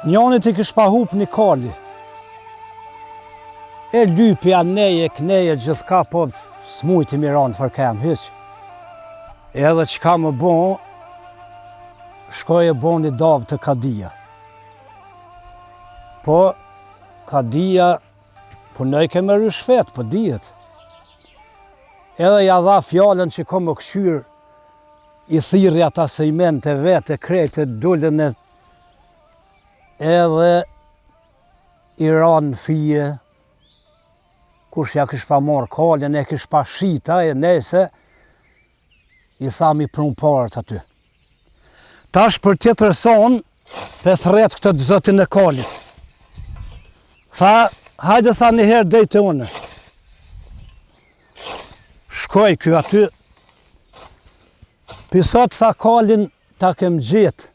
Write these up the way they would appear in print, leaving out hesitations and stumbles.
Njonit I kish pa hup një kali. E lypja, neje, kneje, gjithka, po s'mujti miran fërkem, hyq. Edhe që ka më bon, shkoj e bon një davë të Kadia. Po, Kadia, po ne keme ryshfet, po dihet. Edhe ja dha fjallën që ko më këshyr, I thiri ata sejmente vete, krejtë, dullën edhe I ranë fije, kush ja kish pa marrë kalën, e kish pa shita, e nese, I thami prun parët aty. Tash për tjetër son, pe thret këtë të zëtin e kalit. Tha, hajde tha njëherë dejte une. Shkoj kjo aty, pisot tha kalin ta kem gjetë.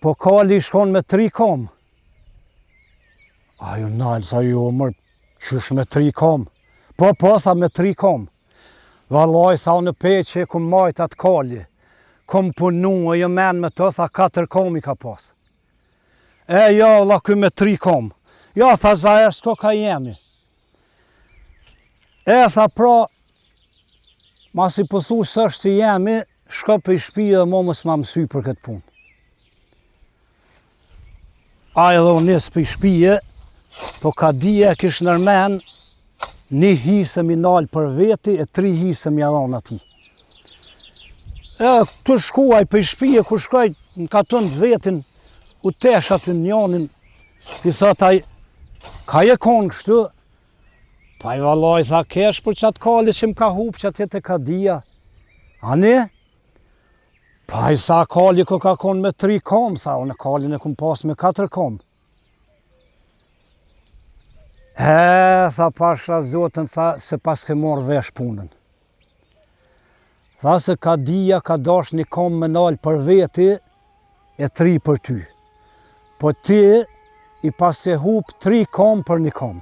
Po kali shkon me 3 kom. Ajo nalë, tha jo, mërë, qysh me 3 kom? Po, tha me 3 kom. Valoj, tha në peqe, kum majt atë kali. Kom punu, e jo men me të, tha 4 kom I ka pas. E jo, la ky me 3 kom. Jo, tha zajer, s'ko ka jemi. E, tha pra, mas I pëthu sështë I jemi, shko për I shpije dhe mo mës ma mësy për këtë punë. A edhe unë nisë për I shpije, po Kadia kish nërmen, 1 hisëm I nalë për veti, e 3 hisëm I adhon ati. E, të shkuaj për I shpije, ku shkoj në katën të vetin, u tesh aty njonin, I thotaj, ka je konë kështu? Pa I valoj, tha, kesh për qatë kali që më ka hup që atjet e Kadia. Ani? Pa I sa kali ko ka konë me 3 kom, tha, unë kalin e kum pas me 4 kom. Tha, pasha zotën, tha, se pas ke morë vesh punën. Tha se Kadia ka dash 1 kom me nalë për veti, e 3 për ty. Po ti, I pas ke hup 3 kom për 1 kom.